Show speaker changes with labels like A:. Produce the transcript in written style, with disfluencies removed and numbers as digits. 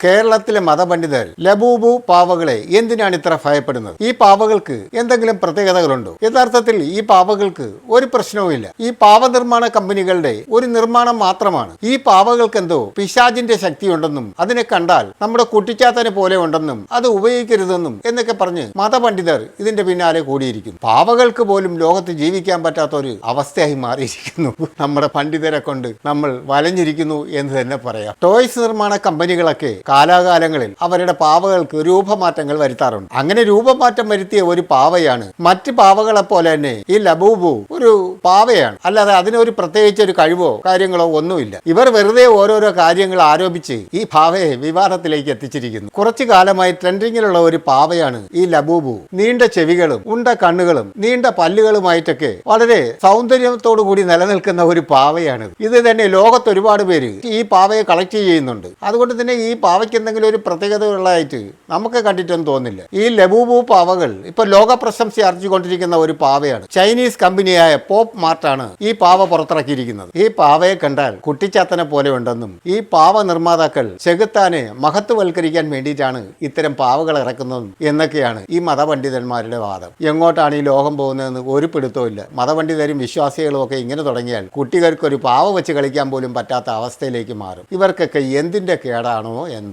A: കേരളത്തിലെ മതപണ്ഡിതർ ലബൂബു പാവകളെ എന്തിനാണ് ഇത്ര ഭയപ്പെടുന്നത്? ഈ പാവകൾക്ക് എന്തെങ്കിലും പ്രത്യേകതകളുണ്ടോ? യഥാർത്ഥത്തിൽ ഈ പാവകൾക്ക് ഒരു പ്രശ്നവുമില്ല. ഈ പാവ നിർമ്മാണ കമ്പനികളുടെ ഒരു നിർമ്മാണം മാത്രമാണ്. ഈ പാവകൾക്ക് എന്തോ പിശാചിന്റെ ശക്തിയുണ്ടെന്നും അതിനെ കണ്ടാൽ നമ്മുടെ കുട്ടിച്ചാത്തനെ പോലെ ഉണ്ടെന്നും അത് ഉപയോഗിക്കരുതെന്നും എന്നൊക്കെ പറഞ്ഞ് മതപണ്ഡിതർ ഇതിന്റെ പിന്നാലെ കൂടിയിരിക്കുന്നു. പാവകൾക്ക് പോലും ലോകത്ത് ജീവിക്കാൻ പറ്റാത്ത ഒരു അവസ്ഥയായി മാറിയിരിക്കുന്നു. നമ്മുടെ പണ്ഡിതരെ കൊണ്ട് നമ്മൾ വലഞ്ഞിരിക്കുന്നു എന്ന് തന്നെ പറയാം. ടോയ്സ് നിർമ്മാണ കമ്പനികളൊക്കെ കാലാകാലങ്ങളിൽ അവരുടെ പാവകൾക്ക് രൂപമാറ്റങ്ങൾ വരുത്താറുണ്ട്. അങ്ങനെ രൂപമാറ്റം വരുത്തിയ ഒരു പാവയാണ് മറ്റ് പാവകളെ പോലെ തന്നെ ഈ ലബൂബു ഒരു പാവയാണ്. അല്ലാതെ അതിനൊരു പ്രത്യേകിച്ച് ഒരു കഴിവോ കാര്യങ്ങളോ ഒന്നുമില്ല. ഇവർ വെറുതെ ഓരോരോ കാര്യങ്ങൾ ആരോപിച്ച് ഈ പാവയെ വിവാദത്തിലേക്ക് എത്തിച്ചിരിക്കുന്നു. കുറച്ചു കാലമായി ട്രെൻഡിങ്ങിലുള്ള ഒരു പാവയാണ് ഈ ലബൂബു. നീണ്ട ചെവികളും ഉണ്ട കണ്ണുകളും നീണ്ട പല്ലുകളുമായിട്ടൊക്കെ വളരെ സൗന്ദര്യത്തോടു കൂടി നിലനിൽക്കുന്ന ഒരു പാവയാണ്. ഇത് തന്നെ ലോകത്ത് ഒരുപാട് പേര് ഈ പാവയെ കളക്ട് ചെയ്യുന്നുണ്ട്. അതുകൊണ്ട് തന്നെ ഈ പാവയ്ക്ക് എന്തെങ്കിലും ഒരു പ്രത്യേകത ഉള്ളതായിട്ട് നമുക്ക് കണ്ടിട്ടൊന്നും തോന്നില്ല. ഈ ലബൂബു പാവകൾ ഇപ്പൊ ലോക പ്രശംസ ആർജിച്ചുകൊണ്ടിരിക്കുന്ന ഒരു പാവയാണ്. ചൈനീസ് കമ്പനിയായ പോപ്പ് മാർട്ടാണ് ഈ പാവ പുറത്തിറക്കിയിരിക്കുന്നത്. ഈ പാവയെ കണ്ടാൽ കുട്ടിച്ചാത്തനെ പോലെ ഉണ്ടെന്നും ഈ പാവ നിർമ്മാതാക്കൾ ചെകുത്താനെ മഹത്വവൽക്കരിക്കാൻ വേണ്ടിയിട്ടാണ് ഇത്തരം പാവകൾ ഇറക്കുന്നതും എന്നൊക്കെയാണ് ഈ മതപണ്ഡിതന്മാരുടെ വാദം. എങ്ങോട്ടാണ് ഈ ലോകം പോകുന്നതെന്ന് ഒരു പിടുത്തവും ഇല്ല. മതപണ്ഡിതരും വിശ്വാസികളും ഒക്കെ ഇങ്ങനെ തുടങ്ങിയാൽ കുട്ടികൾക്ക് ഒരു പാവ വെച്ച് കളിക്കാൻ പോലും പറ്റാത്ത അവസ്ഥയിലേക്ക് മാറും. ഇവർക്കൊക്കെ എന്തിന്റെ കേടാണോ എന്തോ.